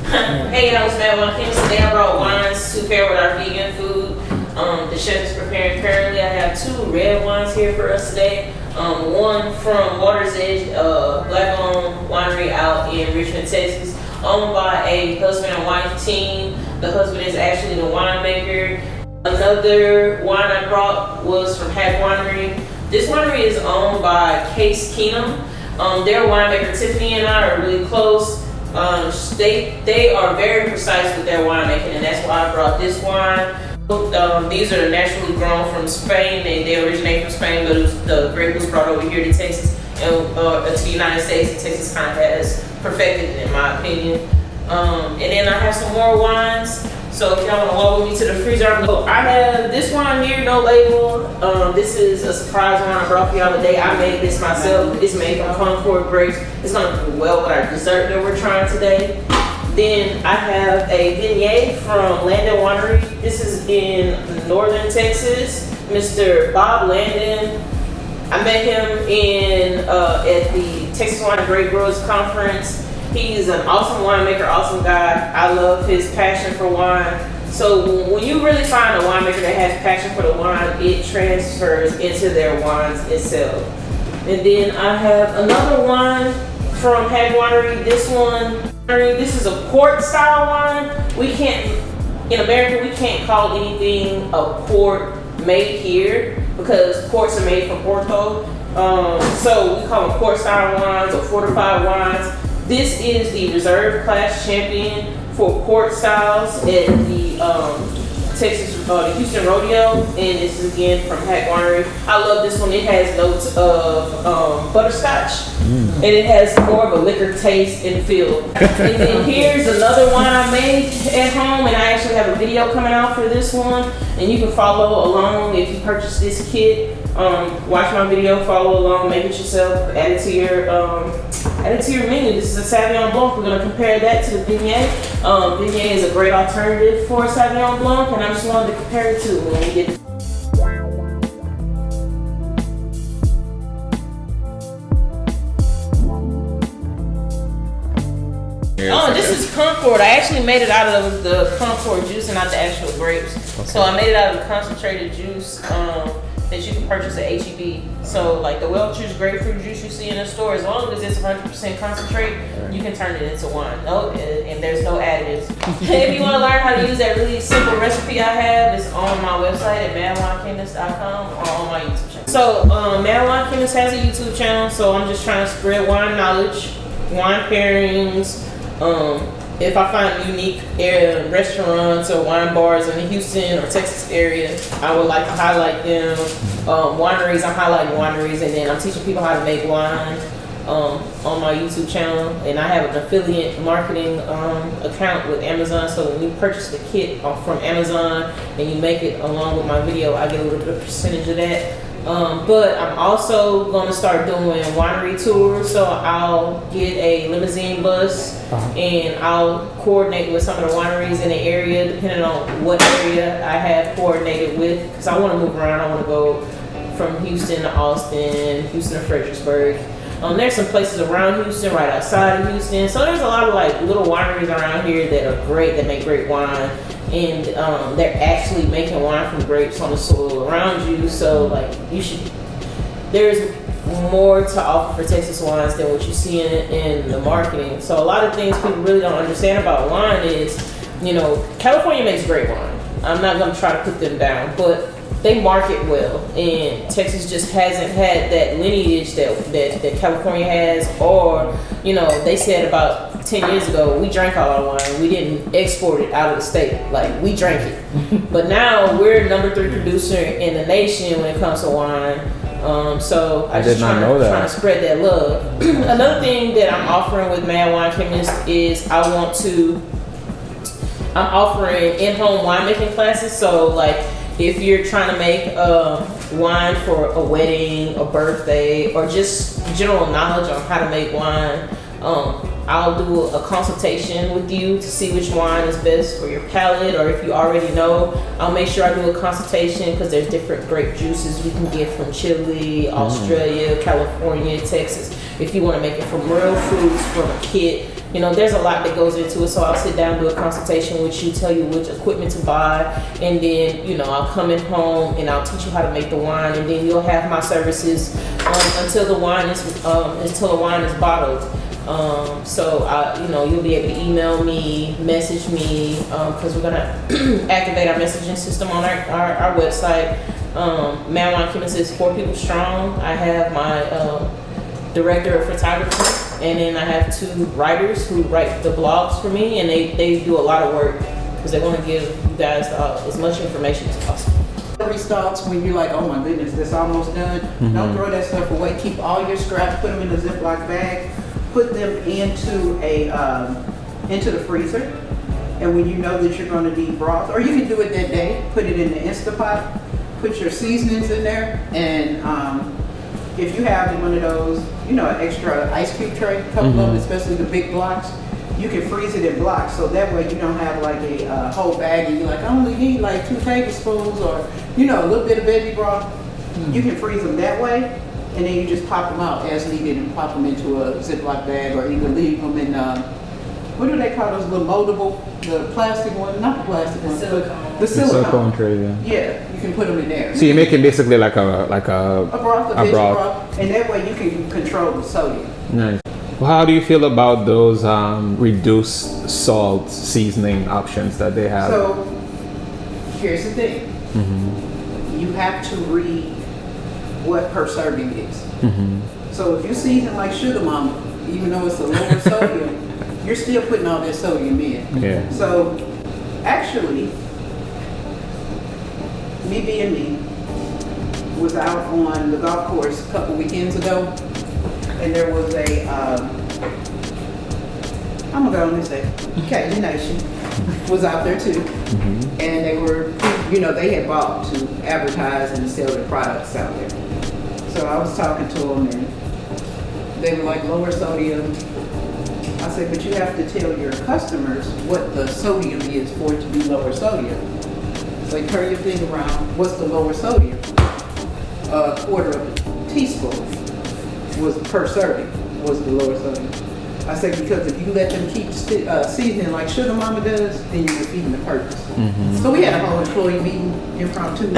Hey y'all, it's Wine Chemist. Today I brought wines to pair with our vegan food. The chef is preparing currently. I have 2 red wines here for us today. One from Water's Edge, black-owned winery out in Richmond, Texas, owned by a husband and wife team. The husband is actually the winemaker. Another wine I brought was from Hack Winery. This winery is owned by Case Keenum. Their winemaker Tiffany and I are really close. They are very precise with their winemaking, and that's why I brought this wine. These are naturally grown from Spain. They originate from Spain, but the grape was brought over here to Texas and to the United States. And Texas kind of has perfected it, in my opinion. And then I have some more wines. So if y'all want to walk with me to the freezer, I have this wine here, no label. This is a surprise wine I brought for y'all today. I made this myself. It's made from Concord grapes. It's gonna do well with our dessert that we're trying today. Then I have a vignette from Landon Winery. This is in northern Texas. Mr. Bob Landon. I met him at the Texas Wine and Grape Growers Conference. He's an awesome winemaker, awesome guy. I love his passion for wine. So when you really find a winemaker that has passion for the wine, it transfers into their wines itself. And then I have another wine from Hack Winery. This is a port style wine. In America, we can't call anything a port made here because ports are made from Prothow. So we call them port style wines or fortified wines. This is the reserve class champion for port styles at the the Houston Rodeo, and this is again from Hack Winery. I love this one. It has notes of butterscotch, and it has more of a liquor taste and feel. And then here's another wine I made at home, and I actually have a video coming out for this one, and you can follow along if you purchase this kit. Watch my video, follow along, make it yourself, add it to your menu. This is a Sauvignon Blanc. We're gonna compare that to the vignette. Vignette is a great alternative for Sauvignon Blanc, and I just wanted to compare it to when we get. This is Concord. I actually made it out of the Concord juice and not the actual grapes. Okay. So I made it out of the concentrated juice that you can purchase at HEB. So like the Welch's grapefruit juice you see in the store, as long as it's 100% concentrate, you can turn it into wine. And there's no additives. If you want to learn how to use that really simple recipe I have, it's on my website at madwinechemist.com or on my YouTube channel. So Mad Wine Chemist has a YouTube channel, so I'm just trying to spread wine knowledge, wine pairings. If I find unique restaurants or wine bars in the Houston or Texas area, I would like to highlight them. Wineries, I'm highlighting wineries, and then I'm teaching people how to make wine on my YouTube channel. And I have an affiliate marketing account with Amazon, so when you purchase the kit from Amazon and you make it along with my video, I get a little bit of percentage of that. But I'm also going to start doing winery tours, so I'll get a limousine bus and I'll coordinate with some of the wineries in the area, depending on what area I have coordinated with, because I want to move around. I want to go from Houston to Austin, Houston to Fredericksburg. There's some places around Houston, right outside of Houston, so there's a lot of like little wineries around here that are great, that make great wine. And they're actually making wine from grapes on the soil around you, so like there's more to offer for Texas wines than what you see in the marketing. So a lot of things people really don't understand about wine is, California makes great wine. I'm not going to try to put them down, but they market well, and Texas just hasn't had that lineage that California has. Or they said about 10 years ago, we drank all our wine. We didn't export it out of the state. Like, we drank it. But now we're number 3 producer in the nation when it comes to wine. So I just trying to spread that love. Another thing that I'm offering with Mad Wine Chemist is I'm offering in-home winemaking classes. So like, if you're trying to make wine for a wedding, a birthday, or just general knowledge on how to make wine, I'll do a consultation with you to see which wine is best for your palate, or if you already know, I'll make sure I do a consultation because there's different grape juices you can get from Chile, Australia, California, Texas. If you want to make it from real fruits from a kit, You know, there's a lot that goes into it. So I'll sit down, do a consultation with you, tell you which equipment to buy, and then, you know, I'll come in home and I'll teach you how to make the wine, and then you'll have my services until the wine is bottled. So you know, you'll be able to email me, message me, because we're gonna activate our messaging system on our website. Wine Chemist is 4 people strong. I have my director of photography, and then I have 2 writers who write the blogs for me, and they do a lot of work because they want to give you guys as much information as possible. Starts when you're like, oh my goodness, this almost done. Don't throw that stuff away. Keep all your scraps, put them in a Ziploc bag, put them into the freezer. And when you know that you're going to need broth, or you can do it that day, put it in the Instapot, put your seasonings in there, and if you have one of those, you know, an extra ice cube tray, a couple of them, especially the big blocks, you can freeze it in blocks, so that way you don't have like a whole bag and you're like, I only need like 2 tablespoons or, you know, a little bit of veggie broth. You can freeze them that way, and then you just pop them out as needed and pop them into a Ziploc bag, or you can leave them in, what do they call those little moldable, the plastic one, not the plastic one, but the silicone tray, yeah, you can put them in there. So you make it basically like a broth, a veggie broth, and that way you can control the sodium. Nice. Well, how do you feel about those reduced salt seasoning options that they have? So here's the thing. You have to read what per serving is. So if you season like Sugar Mama, even though it's a lower sodium, you're still putting all that sodium in. Yeah. So actually, me being me, was out on the golf course a couple weekends ago, and there was a, I'm gonna go on this day, Cajun Nation was out there too. And they were, you know, they had bought to advertise and sell their products out there. So I was talking to them, and they were like, lower sodium. I said, but you have to tell your customers what the sodium is for it to be lower sodium. So you turn your thing around, what's the lower sodium? A quarter of a teaspoon was per serving, was the lower sodium. I said, because if you let them keep seasoning like Sugar Mama does, then you're defeating the purpose. So we had a whole employee meeting, impromptu, and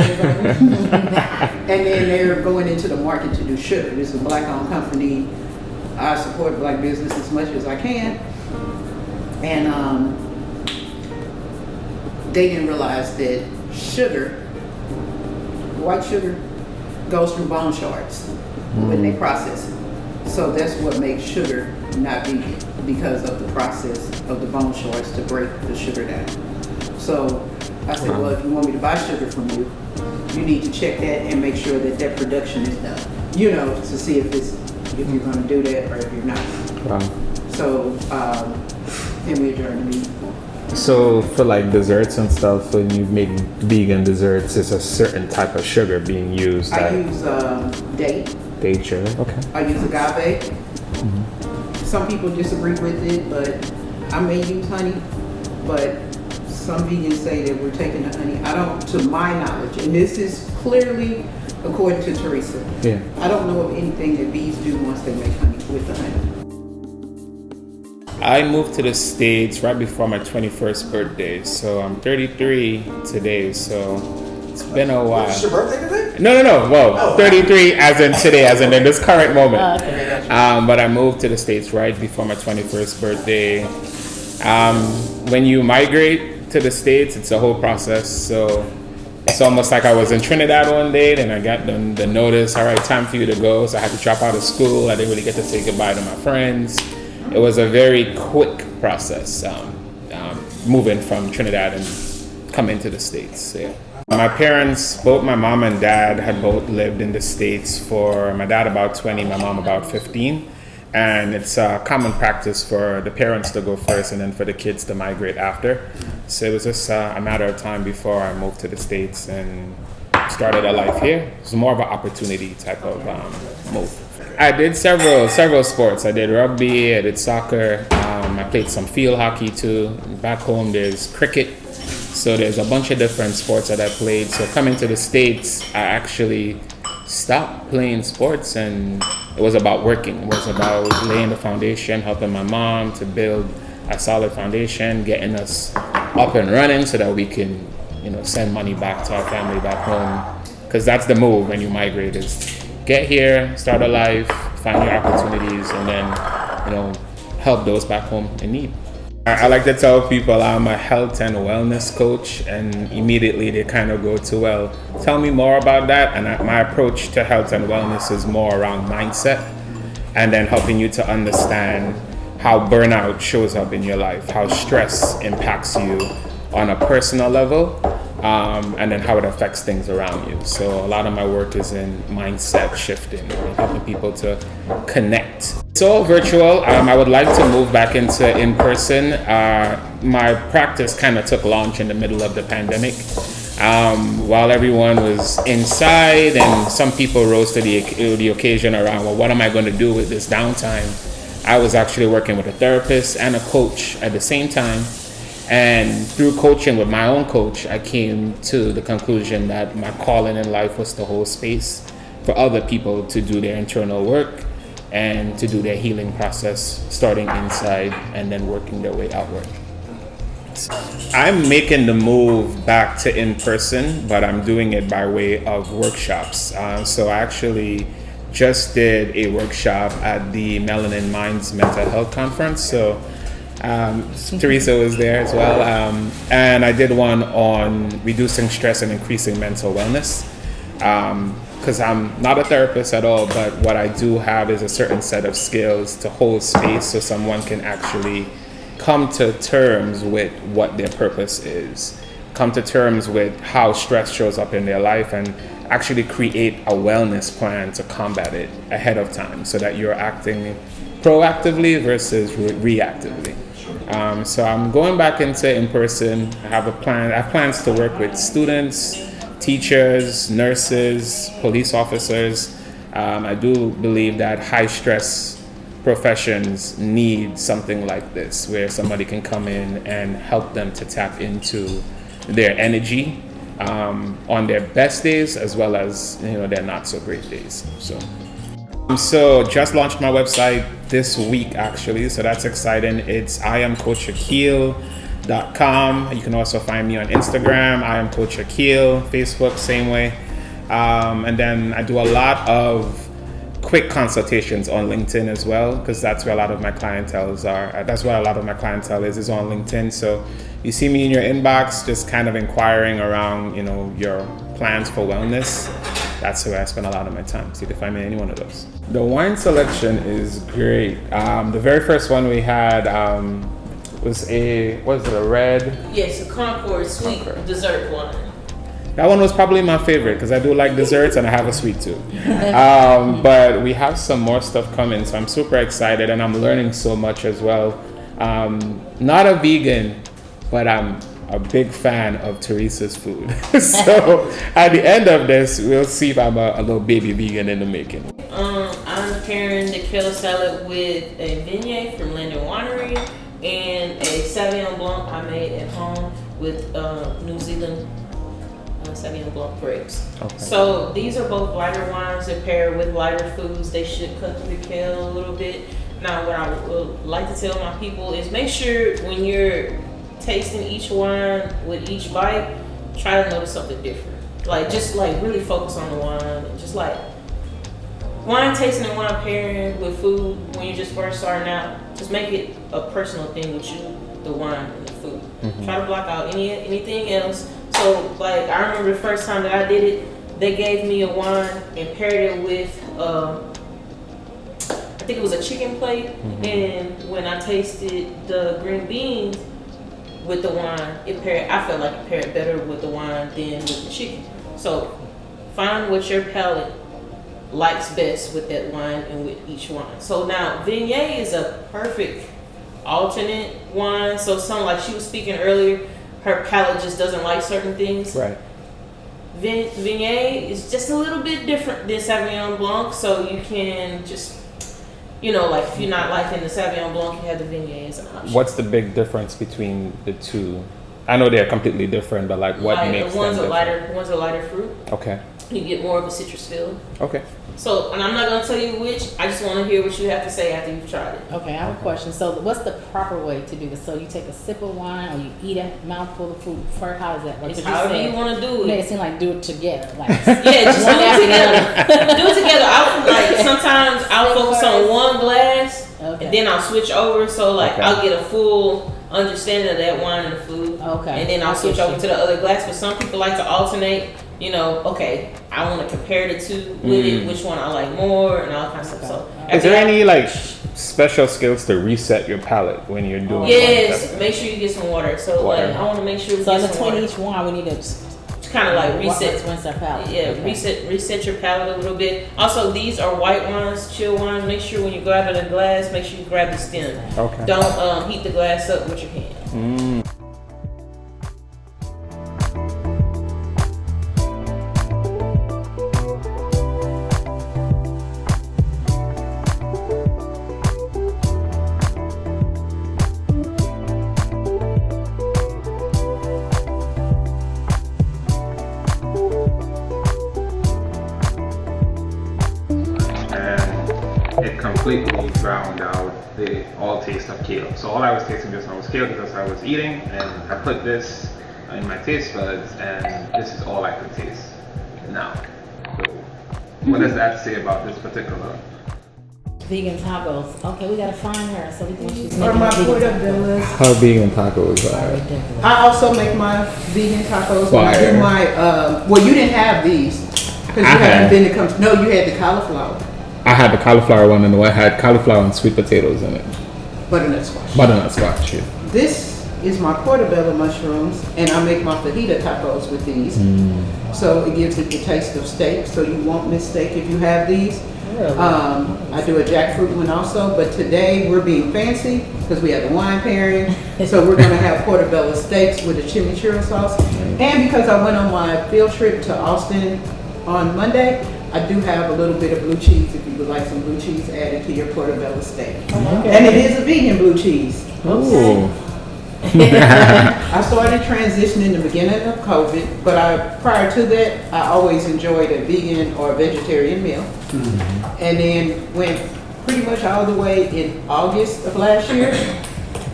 then they're going into the market to do sugar. This is a Black-owned company. I support Black business as much as I can. And they didn't realize that sugar, white sugar, goes through bone shards when they process it. So that's what makes sugar not vegan, because of the process of the bone shards to break the sugar down. So I said, well, if you want me to buy sugar from you, you need to check that and make sure that that production is done, you know, to see if you're going to do that or if you're not. So then we adjourned the meeting. So for like desserts and stuff, when you make vegan desserts, it's a certain type of sugar being used. I use date. Date sugar, okay. I use agave. Some people disagree with it, but I may use honey. But some vegans say that we're taking the honey. I don't, to my knowledge, and this is clearly according to Theresa. Yeah. I don't know of anything that bees do once they make honey with the honey. I moved to the States right before my 21st birthday, so I'm 33 today, so it's been a while. Is your birthday today? No. Well, 33 as in today, as in this current moment. But I moved to the States right before my 21st birthday. When you migrate to the States, it's a whole process. So it's almost like I was in Trinidad one day, then I got the notice, all right, time for you to go. So I had to drop out of school. I didn't really get to say goodbye to my friends. It was a very quick process, moving from Trinidad and coming to the States. So, yeah. My parents, both my mom and dad, had both lived in the States for, my dad about 20, my mom about 15. And it's a common practice for the parents to go first and then for the kids to migrate after. So it was just a matter of time before I moved to the States and started a life here. It was more of an opportunity type of move. I did several sports. I did rugby, I did soccer, I played some field hockey too. Back home there's cricket. So there's a bunch of different sports that I played. So coming to the States, I actually stopped playing sports, and it was about working. It was about laying the foundation, helping my mom to build a solid foundation, getting us up and running so that we can, send money back to our family back home. Because that's the move when you migrate, is get here, start a life, find your opportunities, and then, help those back home in need. I like to tell people I'm a health and wellness coach, and immediately they kind of go to, well, tell me more about that. And my approach to health and wellness is more around mindset, and then helping you to understand how burnout shows up in your life, how stress impacts you on a personal level, and then how it affects things around you. So a lot of my work is in mindset shifting, helping people to connect. It's all virtual. I would like to move back into in-person. My practice kind of took launch in the middle of the pandemic. While everyone was inside, and some people rose to the occasion around, well, what am I going to do with this downtime? I was actually working with a therapist and a coach at the same time. And through coaching with my own coach, I came to the conclusion that my calling in life was to hold space for other people to do their internal work and to do their healing process, starting inside and then working their way outward. I'm making the move back to in-person, but I'm doing it by way of workshops. So I actually just did a workshop at the Melanin Minds Mental Health Conference. So Theresa was there as well. And I did one on reducing stress and increasing mental wellness. Because I'm not a therapist at all, but what I do have is a certain set of skills to hold space so someone can actually come to terms with what their purpose is, come to terms with how stress shows up in their life, and actually create a wellness plan to combat it ahead of time so that you're acting proactively versus reactively. So I'm going back into in-person. I have plans to work with students, teachers, nurses, police officers. I do believe that high stress professions need something like this, where somebody can come in and help them to tap into their energy on their best days as well as their not so great days. So just launched my website this week actually, so that's exciting. It's iamcoachakeel.com. You can also find me on Instagram, iamcoachakeel, Facebook same way, and then I do a lot of quick consultations on LinkedIn as well, because that's where a lot of my clientels are. That's where a lot of my clientele is on LinkedIn. So you see me in your inbox, just kind of inquiring around, your plans for wellness. That's where I spend a lot of my time. So you can find me in any one of those. The wine selection is great. The very first one we had was a red? Yes, a Concord sweet dessert wine. That one was probably my favorite because I do like desserts and I have a sweet tooth. But we have some more stuff coming, so I'm super excited and I'm learning so much as well. Not a vegan, but I'm a big fan of Theresa's food. So at the end of this, we'll see if I'm a little baby vegan in the making. I'm pairing the kale salad with a vignette from Landon Winery and a Sauvignon Blanc I made at home with New Zealand Sauvignon Blanc grapes. Okay. So these are both lighter wines that pair with lighter foods. They should cut through the kale a little bit. Now, what I would like to tell my people is make sure when you're tasting each wine with each bite, try to notice something different. Just really focus on the wine. And just like wine tasting and wine pairing with food when you're just first starting out, just make it a personal thing with you, the wine and the food. Mm-hmm. Try to block out anything else. So I remember the first time that I did it, they gave me a wine and paired it with I think it was a chicken plate. Mm-hmm. And when I tasted the green beans with the wine, I felt like it paired better with the wine than with the chicken. So find what your palate likes best with that wine and with each wine. So now Viognier is a perfect alternate wine. So something like she was speaking earlier, her palate just doesn't like certain things. Right. Viognier is just a little bit different than Sauvignon Blanc, so you can just, if you're not liking the Sauvignon Blanc, you have the Viognier as an option. What's the big difference between the two? I know they're completely different, but what makes them different? One's a lighter fruit. Okay. You get more of a citrus feel. Okay. So, and I'm not gonna tell you which. I just want to hear what you have to say after you've tried it. Okay, I have a question. So, what's the proper way to do this? So, you take a sip of wine, or you eat a mouthful of food first? How does that work? It's however you want to do You it. make it seem like do it together. Like, Yeah, just do one it after the together. Do it together. Sometimes I'll focus on one glass, Okay. and then I'll switch over. So like Okay. I'll get a full understanding of that wine and the food. Okay. And then I'll I switch get over you. to the other glass. But some people like to alternate. You know, okay, I want to compare the two with it, which one I like more, and all kinds of stuff. So, Is there any like special skills to reset your palate when you're doing? Yes, make sure you get some water. So Water. like, I want to make sure we So, in get some between water. each one, we need to Kind of like reset. rinse our palate. Yeah, Okay. reset your palate a little bit. Also, these are white wines, chill wines. Make sure when you grab it in a glass, make sure you grab the stem. Okay. Don't heat the glass up with your hand. And it completely drowned out the all taste of kale. So all I was tasting just now was kale because I was eating, and I put this in my taste buds, and this is all I could taste now. So what does that say about this particular? Vegan tacos. Okay, we gotta find her so we can. She's Or making my vegan tacos. portobellos. How vegan tacos Sorry, definitely. I also make my vegan tacos. When I Fire. do my, well, you didn't have these because you I had. haven't been to come. No, you had the cauliflower, I had the cauliflower one, and I had cauliflower and sweet potatoes in it. butternut squash. Butternut squash. Yeah. This is my portobello mushrooms, and I make my fajita tacos with these. So it gives it the taste of steak, so you won't miss steak if you have these. Really? I do a jackfruit one also, but today we're being fancy because we have the wine pairing. So we're gonna have portobello steaks with a chimichurri sauce. And because I went on my field trip to Austin on Monday, I do have a little bit of blue cheese if you would like some blue cheese added to your portobello steak. And it is a vegan blue cheese. Ooh. I started transitioning the beginning of COVID, but prior to that, I always enjoyed a vegan or a vegetarian meal. And then went pretty much all the way in August of last year.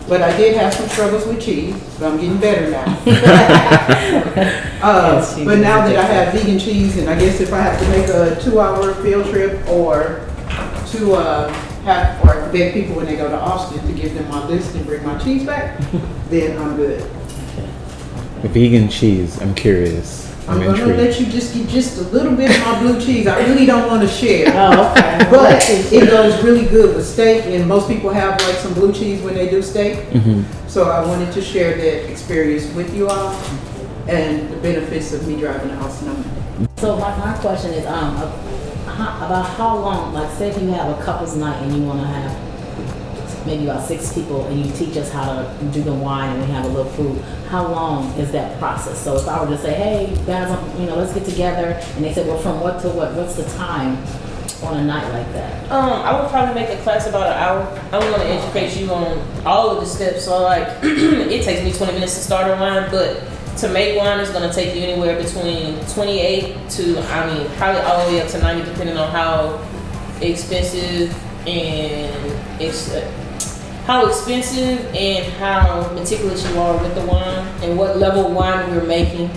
But I did have some struggles with cheese, so I'm getting better now. But now that I have vegan cheese, and I guess if I have to make a 2-hour field trip or to beg people when they go to Austin to give them my list and bring my cheese back, then I'm good. Vegan cheese. I'm curious. I'm gonna let you just get just a little bit of my blue cheese. I really don't want to share. Oh, okay. But it goes really good with steak, and most people have like some blue cheese when they do steak. So I wanted to share that experience with you all and the benefits of me driving to Austin. So my question is, about how long, like say if you have a couple's night and you want to have maybe about 6 people and you teach us how to do the wine and we have a little food, how long is that process? So if I were to say, hey guys, let's get together, and they said, well, from what to what, what's the time on a night like that? I would probably make the class about an hour. I'm going to educate you on all of the steps. So like, it takes me 20 minutes to start a wine, but to make wine is going to take you anywhere between 28 to, probably all the way up to 90, depending on how expensive and how meticulous you are with the wine and what level of wine you're making.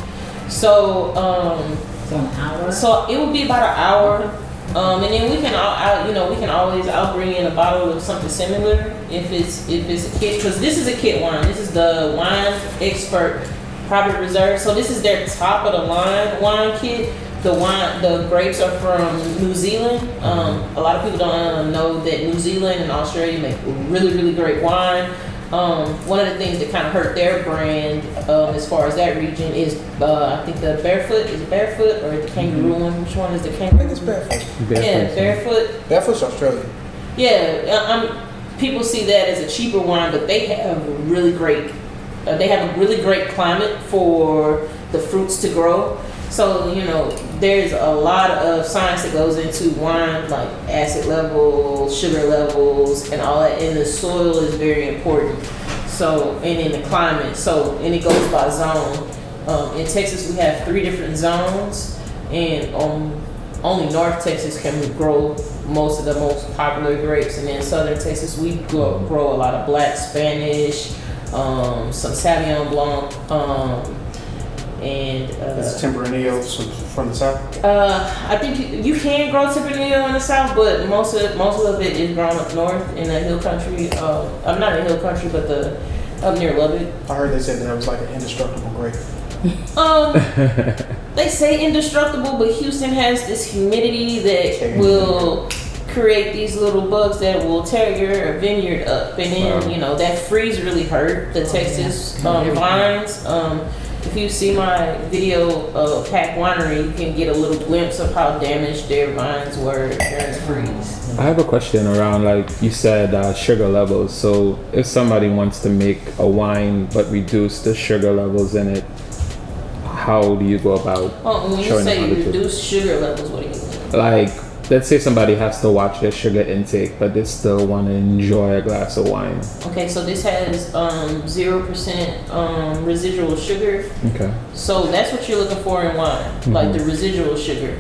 So, So an hour? so it would be about an hour. And then we can I'll bring in a bottle of something similar if it's a kit, because this is a kit wine. This is the Wine Expert Private Reserve. So this is their top of the line wine kit. The grapes are from New Zealand. A lot of people don't know that New Zealand and Australia make really, really great wine. One of the things that kind of hurt their brand as far as that region is I think the Barefoot or the Kangaroo one. Which one is the Kangaroo? I think it's Barefoot. Yeah, Barefoot. Barefoot's Australian. Yeah, people see that as a cheaper wine, but they have a really great climate for the fruits to grow. So, there's a lot of science that goes into wine, like acid levels, sugar levels, and all that. And the soil is very important. So, and in the climate. So, and it goes by zone. In Texas, we have 3 different zones. and only North Texas can grow most of the most popular grapes, and then Southern Texas we grow a lot of Black Spanish, some Sauvignon Blanc, and It's Tempranillo from the south. I think you can grow Tempranillo in the south, but most of it is grown up north in the hill country. I'm not in hill country, but up near Lubbock. I heard they said that it was like an indestructible grape. They say indestructible, but Houston has this humidity that will create these little bugs that will tear your vineyard up, and then that freeze really hurt the Texas vines. If you see my video of Pack Winery, you can get a little glimpse of how damaged their vines were during the freeze. I have a question around, like you said, sugar levels. So if somebody wants to make a wine but reduce the sugar levels in it, how do you go about When you showing them say how to do it? reduce sugar levels, what do you mean? Like, let's say somebody has to watch their sugar intake, but they still want to enjoy a glass of wine. Okay, so this has 0% residual sugar. Okay. So that's what you're looking for in wine, like the residual sugar.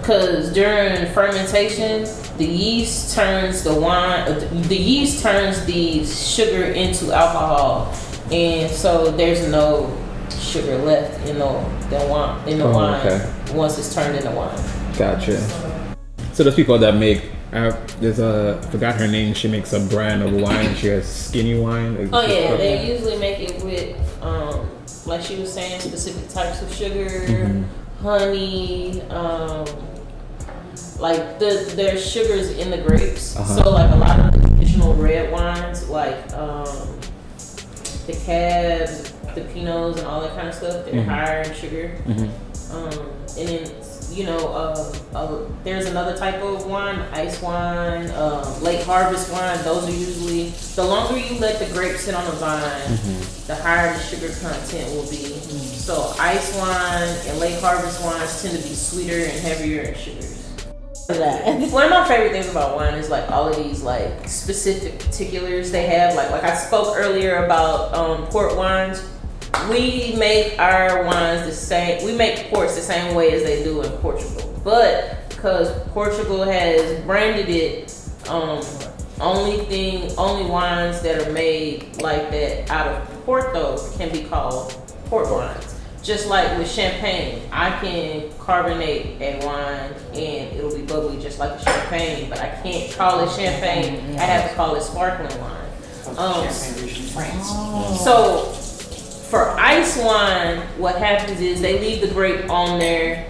Because during fermentation, the yeast turns the sugar into alcohol, and so there's no sugar left in the wine okay. once it's turned into wine. Gotcha. So there's people that make, I forgot her name, she makes a brand of wine, she has skinny wine. Oh yeah, they usually make it with, like she was saying, specific types of sugar, honey, like there's sugars in the grapes. So like a lot of the traditional red wines, like the Cabs, the Pinots, and all that kind of stuff, they're higher in sugar. And then there's another type of wine, ice wine, late harvest wine. Those are usually, the longer you let the grape sit on the vine, the higher the sugar content will be. So ice wine and late harvest wines tend to be sweeter and heavier in sugars. One of my favorite things about wine is like all of these like specific particulars they have. Like I spoke earlier about port wines. We make our wines the same. We make ports the same way as they do in Portugal, but because Portugal has branded it, only wines that are made like that out of Prothow can be called port wines. Just like with champagne, I can carbonate a wine and it'll be bubbly just like a champagne, but I can't call it champagne. I have to call it sparkling wine. So for ice wine, what happens is they leave the grape on there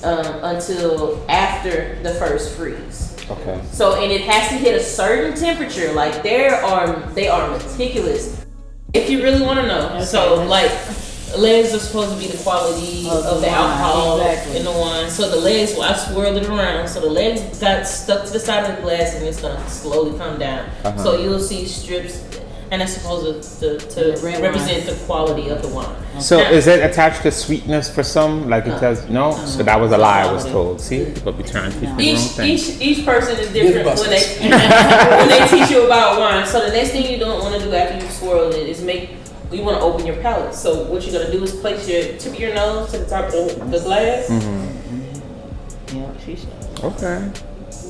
until after the first freeze. Okay. So, and it has to hit a certain temperature. Like they are meticulous. If you really want to know. Okay. So like legs are supposed to be the quality of the alcohol in the wine. So the legs, I swirled it around. So the legs got stuck to the side of the glass and it's gonna slowly come down. So you'll see strips, and that's supposed to represent the quality of the wine. So now, is it attached to sweetness for some? Like it says no? So that was a lie I was told. See, people be trying to teach me the wrong thing. each person is different when they teach you about wine. So the next thing you don't want to do after you swirl it is you want to open your palate. So what you're gonna do is place your tip of your nose to the top of the glass. Yeah, she said. Okay.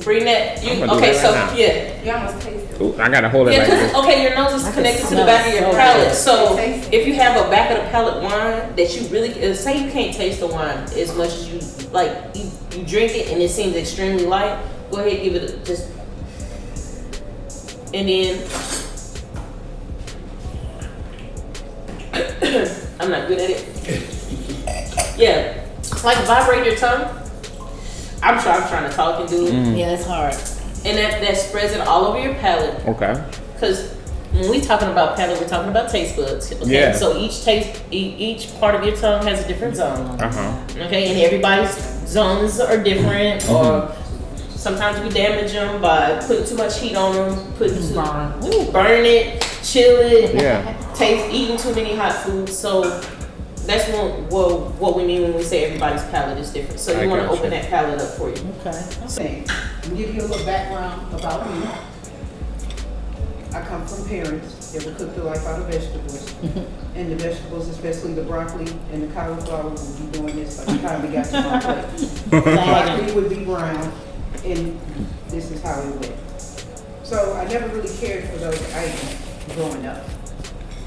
Bring that. You almost taste it. Ooh, I gotta hold it like this. Your nose is connected to the back of your palate. So if you have a back of the palate wine that you really say you can't taste the wine as much as you like, you drink it and it seems extremely light. Go ahead, give it just, and then I'm not good at it. Yeah, like vibrate your tongue. I'm trying to talk and do it. Yeah, it's hard. And that spreads it all over your palate. Okay. Because when we talking about palate, we're talking about taste buds. Okay? Yeah. So each part of your tongue has a different zone. Okay, and everybody's zones are different, or sometimes we damage them by putting too much heat on them, burn it, chill it, eating too many hot foods. So that's what we mean when we say everybody's palate is different. So you want to open that palate up for you. Okay. I'll give you a little background about me. I come from parents that would cook the life out of vegetables. And the vegetables, especially the broccoli and the cauliflower, would be doing this by the time we got to my plate. Broccoli would be brown, and this is how it went. So I never really cared for those items growing up.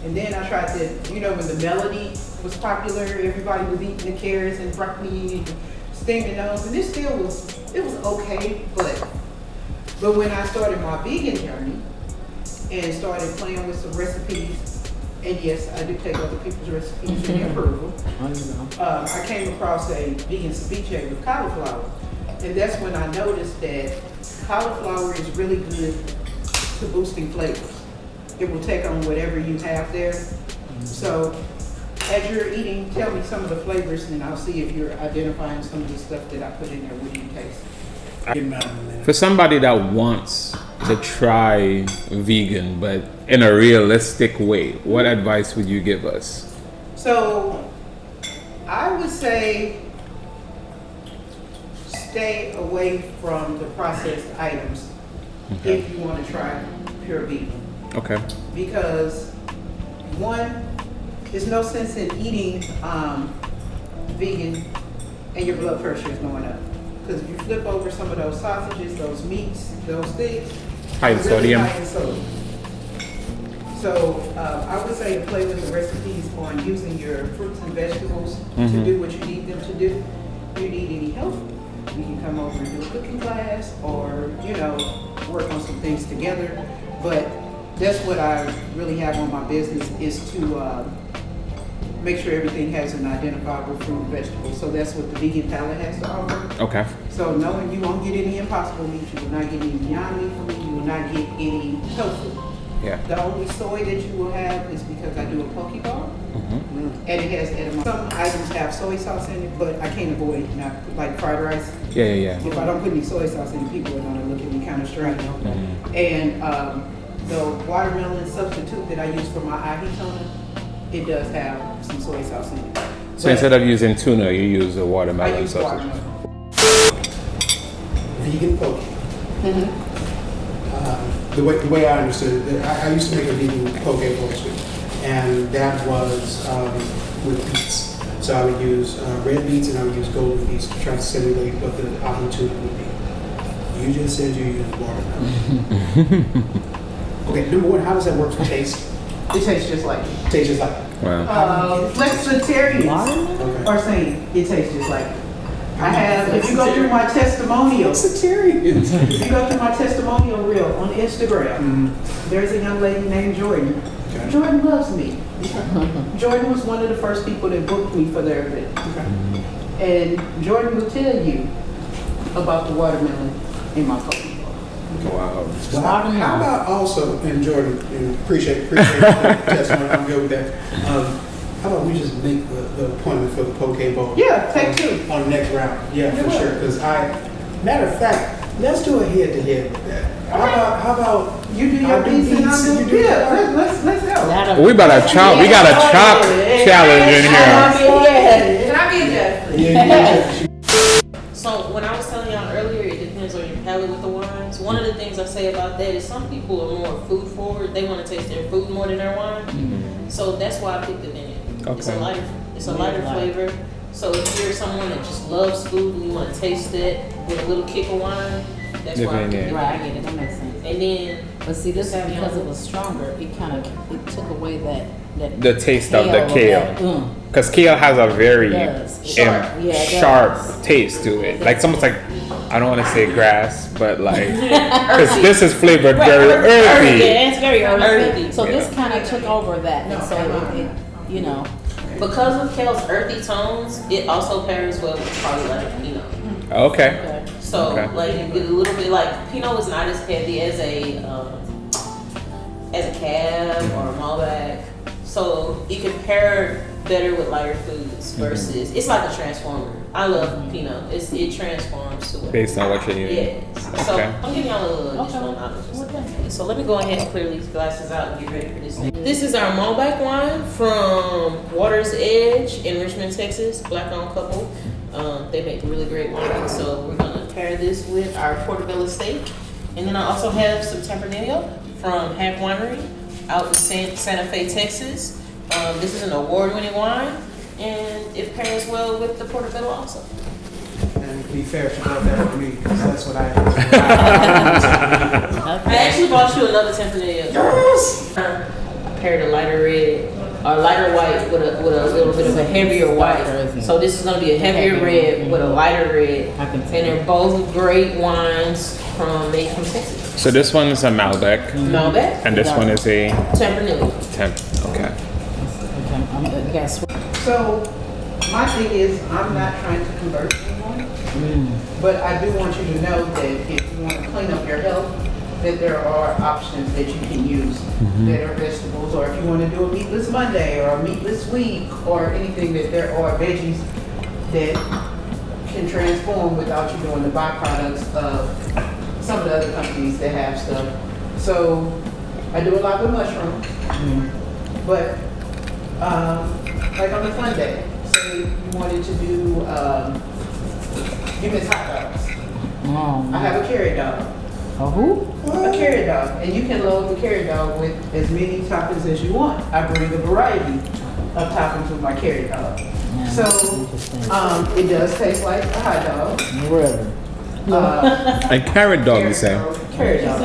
And then I tried to, you know, when the melody was popular, everybody was eating the carrots and broccoli and steaming those, and it was okay, but when I started my vegan journey and started playing with some recipes, and yes, I do take other people's recipes and improve them, I came across a vegan ceviche with cauliflower, and that's when I noticed that cauliflower is really good to boosting flavors. It will take on whatever you have there. So as you're eating, tell me some of the flavors, and I'll see if you're identifying some of the stuff that I put in there. What do you taste? For somebody that wants to try vegan, but in a realistic way, what advice would you give us? So I would say stay away from the processed items if you want to try pure vegan. Okay. Because one, there's no sense in eating vegan and your blood pressure is going up. Because if you flip over some of those sausages, those meats, those things, High in they're really sodium. high in sodium. So I would say to play with the recipes on using your fruits and vegetables to do what you need them to do. If you need any help, you can come over and do a cooking class, or, you know, work on some things together. But that's what I really have on my business, is to make sure everything has an identifiable fruit and vegetable. So that's what the vegan palate has to offer. Okay. So knowing you won't get any impossible meat, you will not get any Beyond Meat from me, you will not get any tofu. Yeah. The only soy that you will have is because I do a poke bowl, and it has edamame. Some items have soy sauce in it, but I can't avoid not, like fried rice. Yeah. If I don't put any soy sauce in it, people are gonna look at me kind of strange. And the watermelon substitute that I use for my ahi tuna, it does have some soy sauce in it. So instead of using tuna, you use a watermelon I use sausage. watermelon. Vegan poke. The way I understood it, I used to make a vegan poke bowl too, and that was with beets. So I would use red beets and I would use golden beets to try to simulate what the ahi tuna would be. You just said you used watermelon. Okay, number one, how does that work for taste? It tastes just like it. Tastes just like Wow. Flexitarians Okay. are saying it tastes just like it. I have, if you go through my testimonial, Flexitarians. if you go through my testimonial reel on Instagram, there's a young lady named Jordan. Okay. Jordan loves me. Jordan was one of the first people that booked me for their event. And Jordan will tell you about the watermelon in my poke bowl. Wow. Well, how about also, and Jordan, and appreciate the testimony, I'm good with that. How about we just make the appointment for the poke bowl? Yeah, take two. On the next round. Yeah, for sure. Because matter of fact, let's do a head-to-head with that. How about You do your beats and I'll do, yeah, let's go. We about to chop. We got a chop challenge in here. Can I be a judge? Yeah. So when I was telling y'all earlier, it depends on your palate with the wines. One of the things I say about that is some people are more food forward. They want to taste their food more than their wine. So that's why I picked the vineyard. It's a lighter flavor. So if you're someone that just loves food and you want to taste it with a little kick of wine, that's why I picked the Right, I vineyard. get it, that makes sense. And then But see, this is because it was stronger, it took away that The taste of the kale. that, Because kale has a very It does. sharp, Yeah, it sharp does. taste to it. Like almost like, I don't want to say grass, but like, because this is flavored very earthy. Yeah, it's very earthy. Earthy. So this Yeah. kind of took over that, and so it you know. because of kale's earthy tones, it also pairs well with probably like Pinot. Okay. So Okay. like you get a little bit like Pinot is not as heavy as a cab or a Malbec, so you can pair better with lighter foods versus it's like a transformer. I love Pinot. It transforms to it. Based on what you're eating. Yes. So Okay. I'm giving y'all a little additional knowledge. So let me go ahead and clear these glasses out and get ready for this thing. This is our Malbec wine from Water's Edge in Richmond, Texas. Black-owned couple. They make really great wine. So we're gonna pair this with our portobello steak, and then I also have some Tempranillo from Hack Winery out in Santa Fe, Texas. This is an award-winning wine, and it pairs well with the Portobello also. And to be fair, she bought that for me, because that's what I I actually bought you another Tempranillo. Yes! I paired a lighter red, or lighter white with a little bit of a heavier white. So this is gonna be a heavier red with a lighter red. And they're both great wines made from Texas. So this one is a Malbec, Malbec and this one is a Tempranillo. Okay. So my thing is, I'm not trying to convert anyone, but I do want you to know that if you want to clean up your health, that there are options that you can use that are vegetables, or if you want to do a meatless Monday or a meatless week or anything, that there are veggies that can transform without you doing the byproducts of some of the other companies that have stuff. So I do a lot with mushrooms, but like on a fun day, say you wanted to do give me hot dogs. I have a carrot dog. A who? A carrot dog, and you can load the carrot dog with as many toppings as you want. I bring a variety of toppings with my carrot dog. So it does taste like a hot dog. Really? A carrot dog, you say? Carrot dog.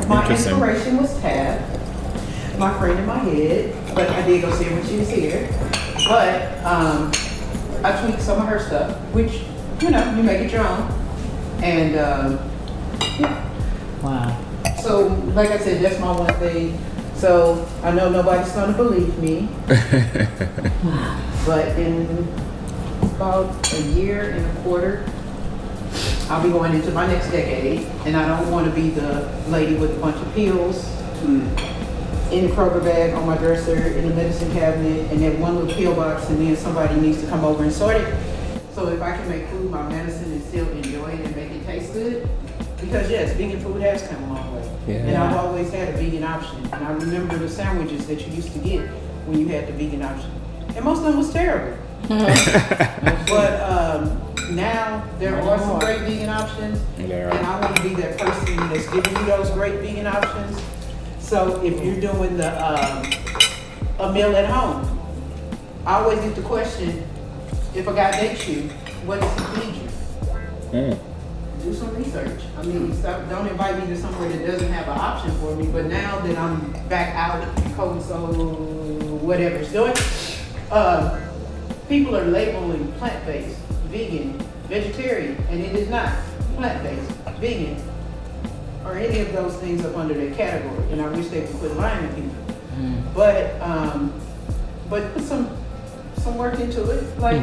My Interesting. inspiration was Tab, my friend in my head, but I did go see her when she was here. But I tweaked some of her stuff, which, you know, you make it your own. And yeah. Wow. So, like I said, that's my one thing. So, I know nobody's going to believe me, but in about a year and a quarter, I'll be going into my next decade, and I don't want to be the lady with a bunch of pills in the Kroger bag on my dresser, in the medicine cabinet, and that one little pill box, and then somebody needs to come over and sort it. So if I can make food my medicine and still enjoy it and make it taste good, because yes, vegan food has come a long way. Yeah. And I've always had a vegan option. And I remember the sandwiches that you used to get when you had the vegan option. And most of them was terrible. But now there are some great vegan options. Yeah. And I want to be that person that's giving you those great vegan options. So if you're doing the a meal at home, I always get the question, if a guy dates you, what does he feed you? Do some research. I mean, don't invite me to somewhere that doesn't have an option for me. But now that I'm back out, cold, so whatever's doing, people are labeling plant-based, vegan, vegetarian, and it is not plant-based, vegan, or any of those things up under that category. And I wish they would quit lying to people. But put some work into it. Like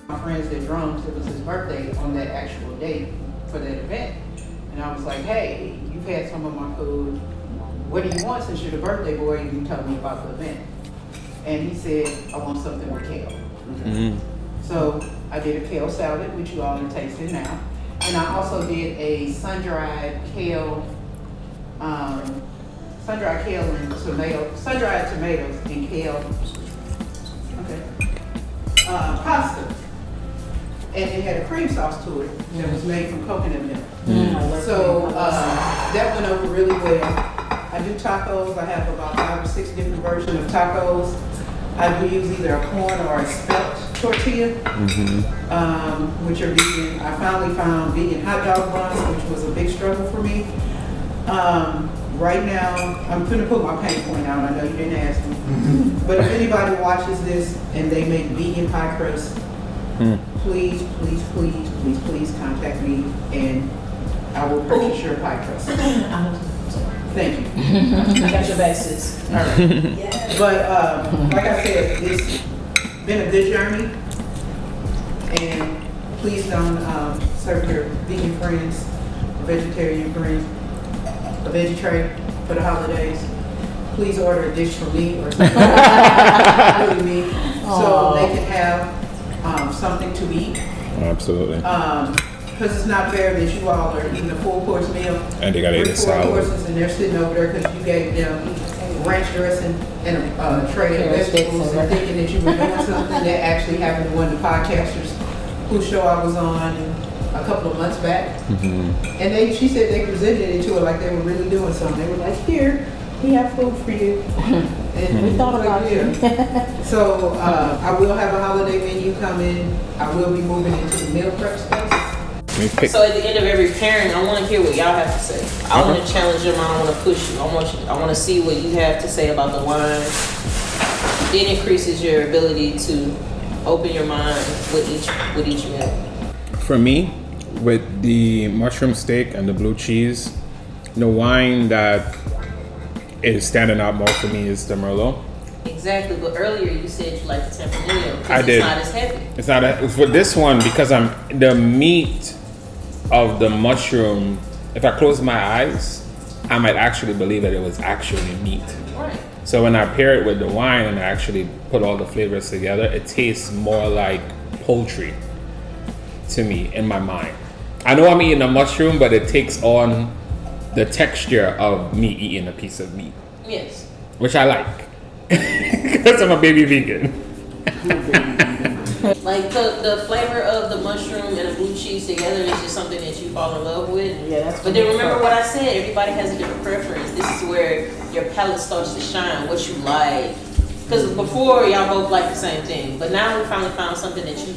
my friends that drums, it was his birthday on that actual date for that event. And I was like, hey, you've had some of my food. What do you want since you're the birthday boy and you told me about the event? And he said, I want something with kale. So I did a kale salad, which you all are tasting now. And I also did a sun-dried kale and sun-dried tomatoes and kale pasta. And it had a cream sauce to it that was made from coconut milk. So that went over really well. I do tacos. I have about 5 or 6 different versions of tacos. I do use either a corn or a spelt tortilla, which are vegan. I finally found vegan hot dog buns, which was a big struggle for me. Right now, I'm going to put my pain point out. I know you didn't ask me. But if anybody watches this and they make vegan pie crust, please contact me and I will purchase your pie crust. Thank you. I got your back, sis. All right. But like I said, it's been a good journey. And please don't serve your vegan friends, vegetarian friends, a veggie tray for the holidays. Please order a dish from me or something including me, so they can have something to eat. Absolutely. Because it's not fair that you all are eating a full course meal. And they gotta eat a salad. Courses and they're sitting over there because you gave them ranch dressing and a tray of vegetables and thinking that you were doing something. That actually happened to one of the podcasters whose show I was on a couple of months back. And she said they presented it to her like they were really doing something. They were like, here, he have food for you. And We thought about you. So, I will have a holiday menu coming. I will be moving into the meal prep space. We pick. So at the end of every pairing, I want to hear what y'all have to say. I want to challenge your mind. I want to push you. I want to see what you have to say about the wine. It increases your ability to open your mind with each meal. For me, with the mushroom steak and the blue cheese, the wine that is standing out more for me is the Merlot. Exactly, but earlier you said you like the Tempranillo I because did. it's not as heavy. It's not for this one because the meat of the mushroom. If I close my eyes, I might actually believe that it was actually meat. Right. So when I pair it with the wine and I actually put all the flavors together, it tastes more like poultry to me in my mind. I know I'm eating a mushroom, but it takes on the texture of me eating a piece of meat, Yes. which I like because I'm a baby vegan. Like the flavor of the mushroom and the blue cheese together is just something that you fall in love with. Yeah, that's But then remember what I said, everybody has a different preference. This is where your palate starts to shine, what you like. Because before, y'all both like the same thing. But now we finally found something that you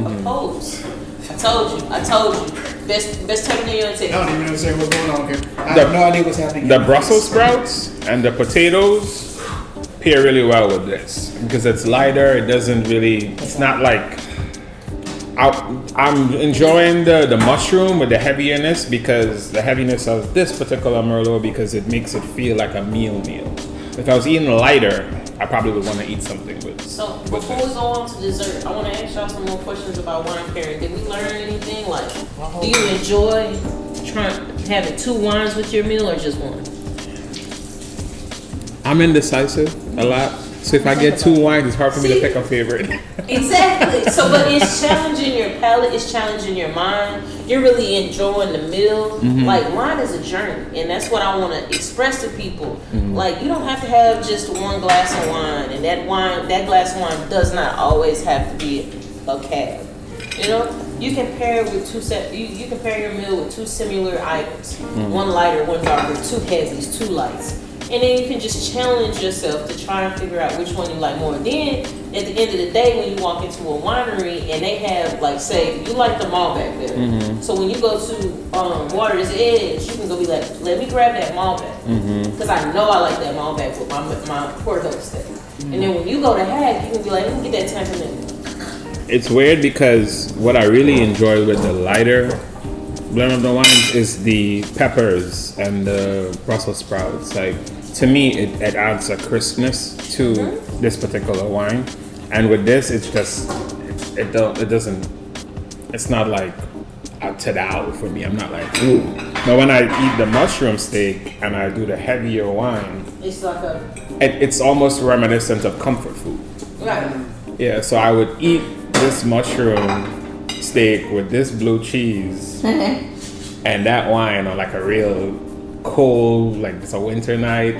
oppose. I told you. Best Tempranillo in Texas. I don't even understand what's going on here. I have no idea what's happening. The Brussels sprouts and the potatoes pair really well with this because it's lighter. It doesn't really. It's not like. I'm enjoying the mushroom with the heaviness because the heaviness of this particular Merlot because it makes it feel like a meal. If I was eating lighter, I probably would want to eat something with. So before we go on to dessert, I want to ask y'all some more questions about wine pairing. Did we learn anything? Like, do you enjoy having 2 wines with your meal or just one? I'm indecisive a lot, so if I get 2 wines, it's hard for me to pick a favorite. Exactly. So, but it's challenging your palate. It's challenging your mind. You're really enjoying the meal. Like wine is a journey, and that's what I want to express to people. Like you don't have to have just one glass of wine, and that glass of wine does not always have to be a cab. You know, you can pair it with you can pair your meal with 2 similar items. One lighter, one darker, 2 heavies, 2 lights. And then you can just challenge yourself to try and figure out which one you like more. And then at the end of the day, when you walk into a winery and they have, like, say, you like the Malbec better. So when you go to Water's Edge, you can go be like, let me grab that Malbec. Because I know I like that Malbec with my Prothow steak. And then when you go to Hack, you can be like, let me get that Tempranillo. It's weird because what I really enjoy with the lighter blend of the wines is the peppers and the Brussels sprouts. Like to me, it adds a crispness to this particular wine, and with this, it's just it doesn't. It's not like a tadao for me. I'm not like ooh. But when I eat the mushroom steak and I do the heavier wine, It's like it's almost reminiscent of comfort food. right. Yeah, so I would eat this mushroom steak with this blue cheese and that wine on like a real cold, like it's a winter night.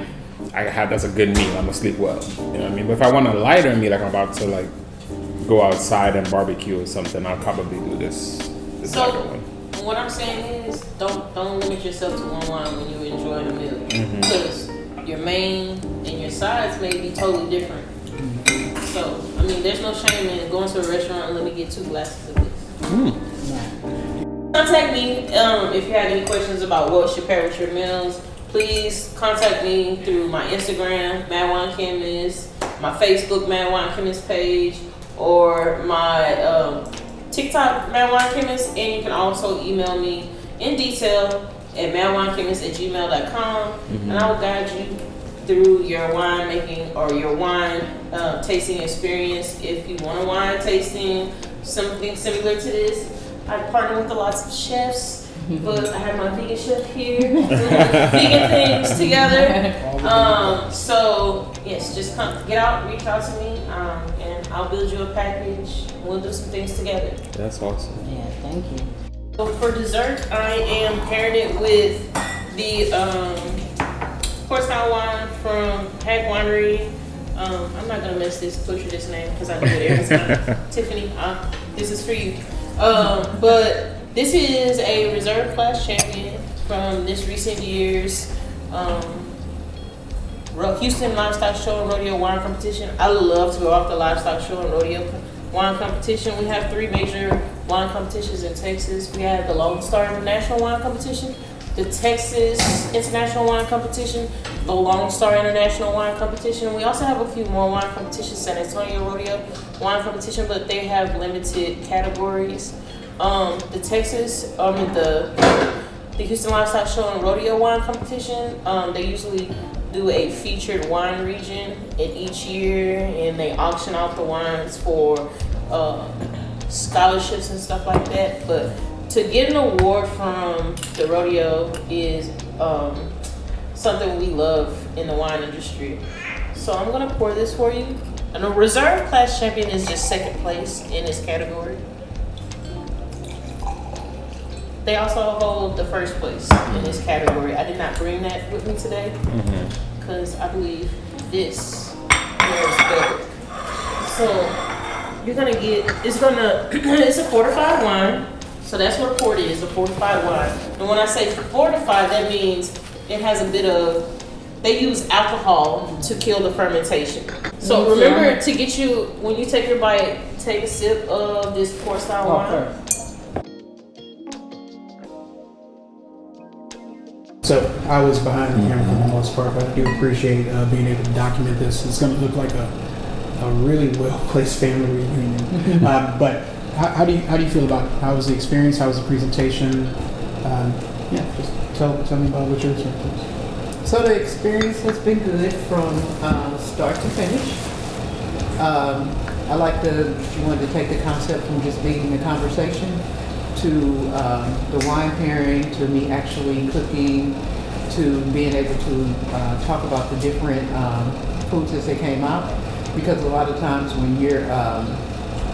That's a good meal. I'm gonna sleep well. You know what I mean? But if I want a lighter meal, like I'm about to like go outside and barbecue or something, I'll probably do this So lighter one. what I'm saying is, don't limit yourself to one wine when you enjoy the meal, because your main and your sides may be totally different. So I mean, there's no shame in going to a restaurant and let me get 2 glasses of this. Contact me if you have any questions about what should pair with your meals. Please contact me through my Instagram, Mad Wine Chemist, my Facebook, Mad Wine Chemist page, or my TikTok, Mad Wine Chemist, and you can also email me in detail at madwinechemist@gmail.com, and I will guide you through your wine making or your wine tasting experience. If you want a wine tasting, something similar to this, I partner with lots of chefs, but I have my vegan chef here doing vegan things together. So yes, just get out, reach out to me, and I'll build you a package. We'll do some things together. That's awesome. Yeah, thank you. So for dessert, I am pairing it with the Prothow wine from Hack Winery. I'm not gonna butcher this name because I do it every time. Tiffany, this is for you. But this is a reserve class champion from this recent year's Houston Livestock Show and Rodeo Wine Competition. I love to go off the Livestock Show and Rodeo Wine Competition. We have 3 major wine competitions in Texas. We have the Lone Star International Wine Competition, the Texas International Wine Competition, the Lone Star International Wine Competition. We also have a few more wine competitions, San Antonio Rodeo Wine Competition, but they have limited categories. The Houston Livestock Show and Rodeo Wine Competition, they usually do a featured wine region in each year, and they auction out the wines for scholarships and stuff like that. But to get an award from the rodeo is something we love in the wine industry. So I'm gonna pour this for you. And a reserve class champion is just second place in this category. They also hold the first place in this category. I did not bring that with me today because I believe this is better. So you're gonna get, it's a fortified wine. So that's what port is, a fortified wine. And when I say fortified, that means it has a bit of, they use alcohol to kill the fermentation. So remember to get you, when you take your bite, take a sip of this port style wine. So I was behind the camera for the most part, but I do appreciate being able to document this. It's going to look like a really well-placed family reunion. But how do you feel about it? How was the experience? How was the presentation? Just tell me about what your experience was. So the experience has been good from start to finish. I like you wanted to take the concept from just being a conversation to the wine pairing, to me actually cooking, to being able to talk about the different foods as they came out. Because a lot of times when you're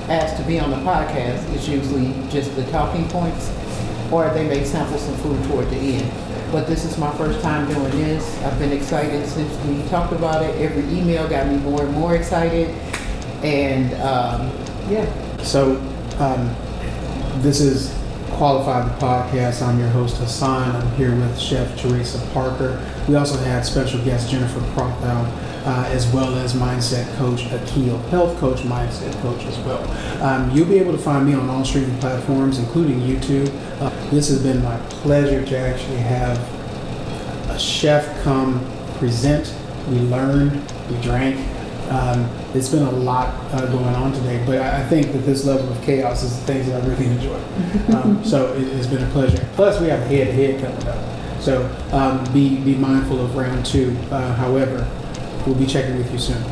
asked to be on the podcast, it's usually just the talking points, or they may sample some food toward the end. But this is my first time doing this. I've been excited since we talked about it. Every email got me more and more excited. And So this is Qualified the Podcast. I'm your host Hassan. I'm here with Chef Theresa Parker. We also had special guest Jennifer Prothow, as well as mindset coach Akeel, health coach, mindset coach as well. You'll be able to find me on all streaming platforms, including YouTube. This has been my pleasure to actually have a chef come present. We learned, we drank. It's been a lot going on today, but I think that this level of chaos is the things that I really enjoy. So it's been a pleasure. Plus, we have a head-to-head coming up. So be mindful of round 2. However, we'll be checking with you soon.